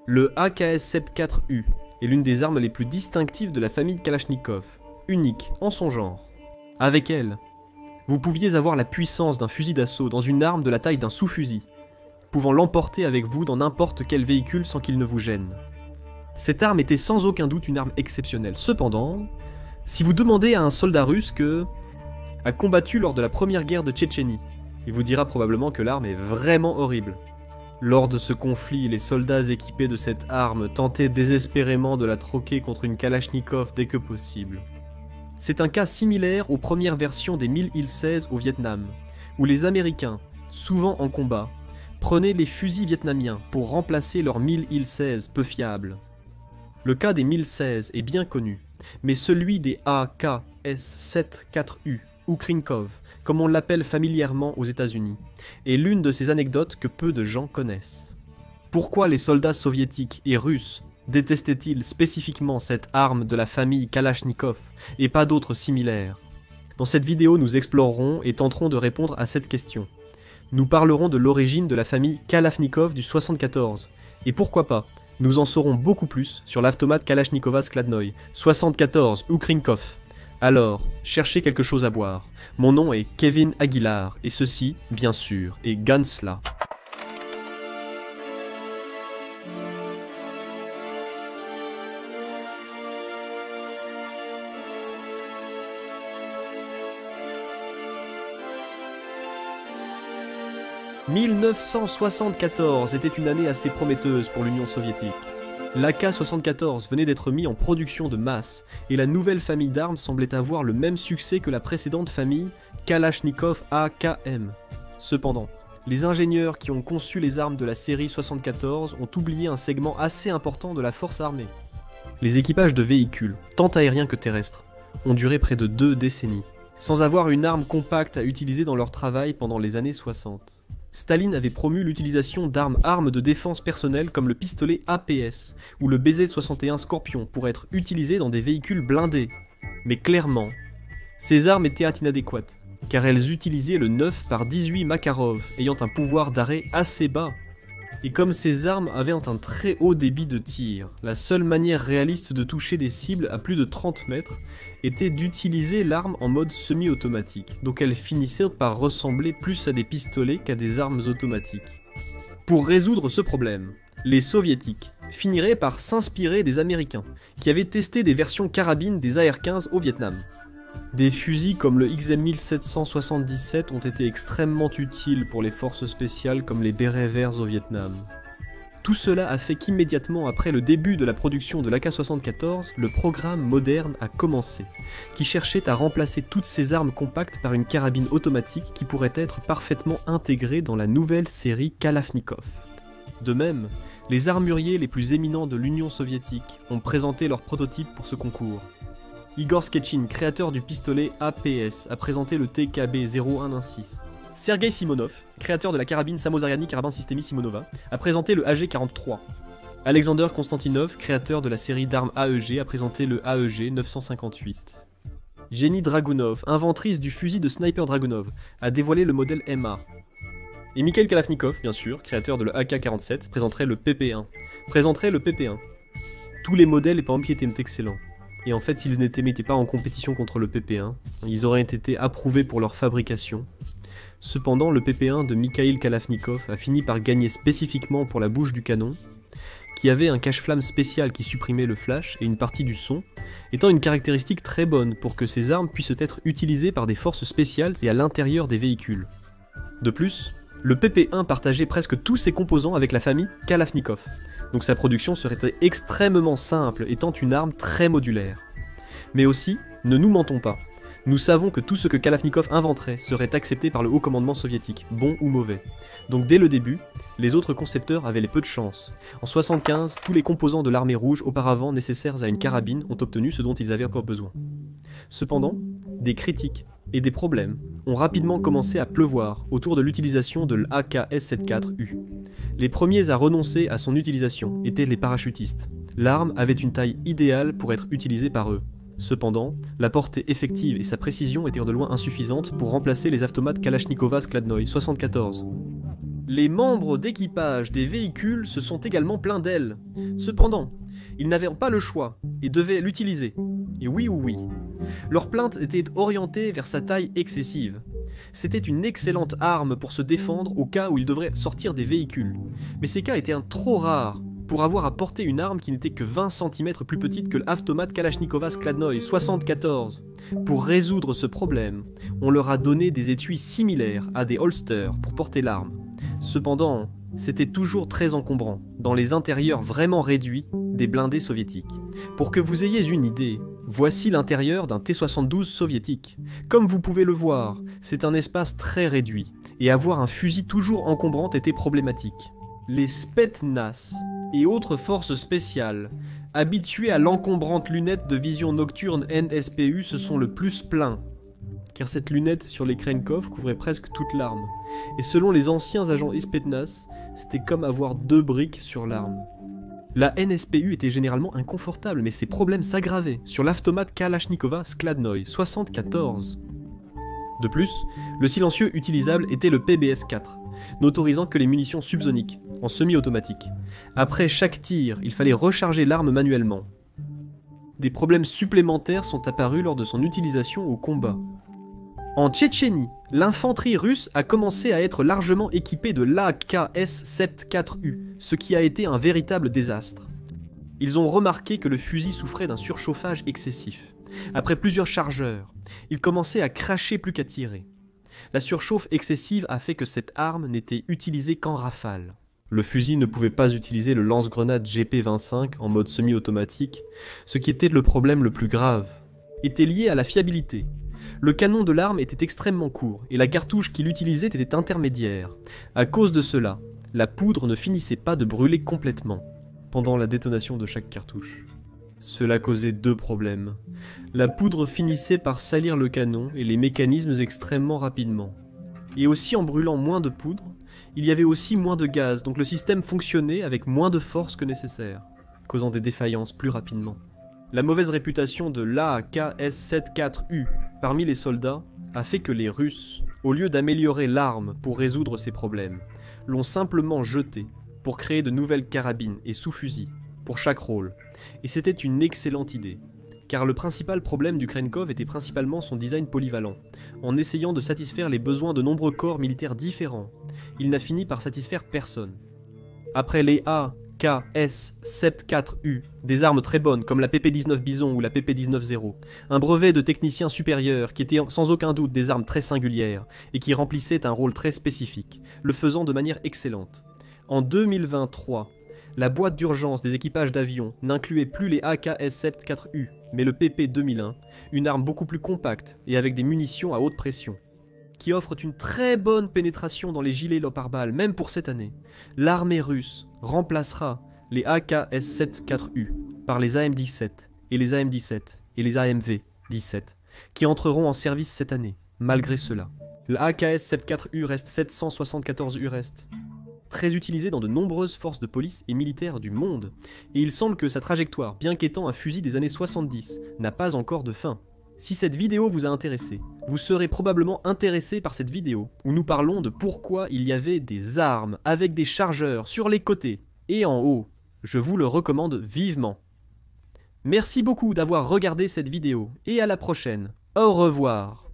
Le AKS-74U est l'une des armes les plus distinctives de la famille Kalachnikov, unique en son genre. Avec elle, vous pouviez avoir la puissance d'un fusil d'assaut dans une arme de la taille d'un sous-fusil, pouvant l'emporter avec vous dans n'importe quel véhicule sans qu'il ne vous gêne. Cette arme était sans aucun doute une arme exceptionnelle. Cependant, si vous demandez à un soldat russe que a combattu lors de la première guerre de Tchétchénie, il vous dira probablement que l'arme est vraiment horrible. Lors de ce conflit, les soldats équipés de cette arme tentaient désespérément de la troquer contre une Kalachnikov dès que possible. C'est un cas similaire aux premières versions des 1000 Il-16 au Vietnam, où les Américains, souvent en combat, prenaient les fusils vietnamiens pour remplacer leurs 1000 Il-16 peu fiables. Le cas des 1016 est bien connu, mais celui des AKS-74U, ou Krinkov, comme on l'appelle familièrement aux États-Unis, est l'une de ces anecdotes que peu de gens connaissent. Pourquoi les soldats soviétiques et russes détestaient-ils spécifiquement cette arme de la famille Kalachnikov et pas d'autres similaires? Dans cette vidéo, nous explorerons et tenterons de répondre à cette question. Nous parlerons de l'origine de la famille Kalachnikov du 74, et pourquoi pas, nous en saurons beaucoup plus sur l'automate Kalachnikova Skladnoï 74 ou Krinkov. Alors, cherchez quelque chose à boire. Mon nom est Kevin Aguilar, et ceci, bien sûr, est Gunsla. « 1974 était une année assez prometteuse pour l'Union soviétique. L'AK-74 venait d'être mis en production de masse, et la nouvelle famille d'armes semblait avoir le même succès que la précédente famille Kalachnikov AKM. Cependant, les ingénieurs qui ont conçu les armes de la série 74 ont oublié un segment assez important de la force armée. Les équipages de véhicules, tant aériens que terrestres, ont duré près de 2 décennies, sans avoir une arme compacte à utiliser dans leur travail pendant les années 60. Staline avait promu l'utilisation d'armes de défense personnelle comme le pistolet APS ou le BZ-61 Scorpion pour être utilisés dans des véhicules blindés. Mais clairement, ces armes étaient inadéquates, car elles utilisaient le 9 par 18 Makarov, ayant un pouvoir d'arrêt assez bas. Et comme ces armes avaient un très haut débit de tir, la seule manière réaliste de toucher des cibles à plus de 30 mètres était d'utiliser l'arme en mode semi-automatique, donc elle finissait par ressembler plus à des pistolets qu'à des armes automatiques. Pour résoudre ce problème, les soviétiques finiraient par s'inspirer des Américains, qui avaient testé des versions carabines des AR-15 au Vietnam. Des fusils comme le XM1777 ont été extrêmement utiles pour les forces spéciales comme les bérets verts au Vietnam. Tout cela a fait qu'immédiatement après le début de la production de l'AK-74, le programme moderne a commencé, qui cherchait à remplacer toutes ces armes compactes par une carabine automatique qui pourrait être parfaitement intégrée dans la nouvelle série Kalachnikov. De même, les armuriers les plus éminents de l'Union soviétique ont présenté leurs prototypes pour ce concours. Igor Skechin, créateur du pistolet APS, a présenté le TKB-0116. Sergei Simonov, créateur de la carabine Samozariani Karabin Systemi Simonova, a présenté le AG-43. Alexander Konstantinov, créateur de la série d'armes AEG, a présenté le AEG-958. Jenny Dragunov, inventrice du fusil de sniper Dragunov, a dévoilé le modèle MA. Et Mikhail Kalashnikov, bien sûr, créateur de l'AK-47, présenterait le PP1. Tous les modèles et par exemple étaient excellents. Et en fait, s'ils n'étaient pas en compétition contre le PP1, ils auraient été approuvés pour leur fabrication. Cependant, le PP1 de Mikhail Kalashnikov a fini par gagner spécifiquement pour la bouche du canon, qui avait un cache-flamme spécial qui supprimait le flash et une partie du son, étant une caractéristique très bonne pour que ces armes puissent être utilisées par des forces spéciales et à l'intérieur des véhicules. De plus, le PP1 partageait presque tous ses composants avec la famille Kalashnikov, donc sa production serait extrêmement simple, étant une arme très modulaire. Mais aussi, ne nous mentons pas, nous savons que tout ce que Kalashnikov inventerait serait accepté par le haut commandement soviétique, bon ou mauvais. Donc dès le début, les autres concepteurs avaient les peu de chance. En 1975, tous les composants de l'armée rouge auparavant nécessaires à une carabine ont obtenu ce dont ils avaient encore besoin. Cependant, des critiques et des problèmes ont rapidement commencé à pleuvoir autour de l'utilisation de l'AK-S74U. Les premiers à renoncer à son utilisation étaient les parachutistes. L'arme avait une taille idéale pour être utilisée par eux. Cependant, la portée effective et sa précision étaient de loin insuffisantes pour remplacer les automates Kalachnikova Skladnoï 74. Les membres d'équipage des véhicules se sont également plaints d'elle. Cependant, ils n'avaient pas le choix et devaient l'utiliser. Et oui ou oui. Leur plainte était orientée vers sa taille excessive. C'était une excellente arme pour se défendre au cas où ils devraient sortir des véhicules. Mais ces cas étaient trop rares pour avoir à porter une arme qui n'était que 20 cm plus petite que l'automat Kalachnikova Skladnoy 74. Pour résoudre ce problème, on leur a donné des étuis similaires à des holsters pour porter l'arme. Cependant, c'était toujours très encombrant, dans les intérieurs vraiment réduits des blindés soviétiques. Pour que vous ayez une idée, voici l'intérieur d'un T-72 soviétique. Comme vous pouvez le voir, c'est un espace très réduit, et avoir un fusil toujours encombrant était problématique. Les Spetsnaz et autres forces spéciales, habitués à l'encombrante lunette de vision nocturne NSPU, se sont le plus plaints, car cette lunette sur les Krenkov couvrait presque toute l'arme. Et selon les anciens agents Spetsnaz, c'était comme avoir 2 briques sur l'arme. La NSPU était généralement inconfortable, mais ses problèmes s'aggravaient sur l'automat Kalachnikova Skladnoy 74. De plus, le silencieux utilisable était le PBS-4, n'autorisant que les munitions subsoniques, en semi-automatique. Après chaque tir, il fallait recharger l'arme manuellement. Des problèmes supplémentaires sont apparus lors de son utilisation au combat. En Tchétchénie, l'infanterie russe a commencé à être largement équipée de l'AKS-74U, ce qui a été un véritable désastre. Ils ont remarqué que le fusil souffrait d'un surchauffage excessif. Après plusieurs chargeurs, il commençait à cracher plus qu'à tirer. La surchauffe excessive a fait que cette arme n'était utilisée qu'en rafale. Le fusil ne pouvait pas utiliser le lance-grenade GP25 en mode semi-automatique, ce qui était le problème le plus grave, était lié à la fiabilité. Le canon de l'arme était extrêmement court, et la cartouche qu'il utilisait était intermédiaire. À cause de cela, la poudre ne finissait pas de brûler complètement, pendant la détonation de chaque cartouche. Cela causait 2 problèmes. La poudre finissait par salir le canon et les mécanismes extrêmement rapidement. Et aussi en brûlant moins de poudre, il y avait aussi moins de gaz, donc le système fonctionnait avec moins de force que nécessaire, causant des défaillances plus rapidement. La mauvaise réputation de l'AKS-74U parmi les soldats a fait que les Russes, au lieu d'améliorer l'arme pour résoudre ces problèmes, l'ont simplement jetée pour créer de nouvelles carabines et sous-fusils pour chaque rôle. Et c'était une excellente idée, car le principal problème du Krenkov était principalement son design polyvalent. En essayant de satisfaire les besoins de nombreux corps militaires différents, il n'a fini par satisfaire personne. Après les AKS-74U, des armes très bonnes comme la PP-19 Bison ou la PP-19-0, un brevet de technicien supérieur qui était sans aucun doute des armes très singulières et qui remplissaient un rôle très spécifique, le faisant de manière excellente. En 2023, la boîte d'urgence des équipages d'avions n'incluait plus les AKS-74U, mais le PP-2001, une arme beaucoup plus compacte et avec des munitions à haute pression, qui offre une très bonne pénétration dans les gilets Leopard-Ball, même pour cette année. L'armée russe remplacera les AKS-74U par les AM-17 et les AM-17 et les AMV-17, qui entreront en service cette année, malgré cela. Le AKS-74U reste 774 U reste. Très utilisé dans de nombreuses forces de police et militaires du monde, et il semble que sa trajectoire, bien qu'étant un fusil des années 70, n'a pas encore de fin. Si cette vidéo vous a intéressé, vous serez probablement intéressé par cette vidéo, où nous parlons de pourquoi il y avait des armes avec des chargeurs sur les côtés et en haut. Je vous le recommande vivement. Merci beaucoup d'avoir regardé cette vidéo, et à la prochaine. Au revoir.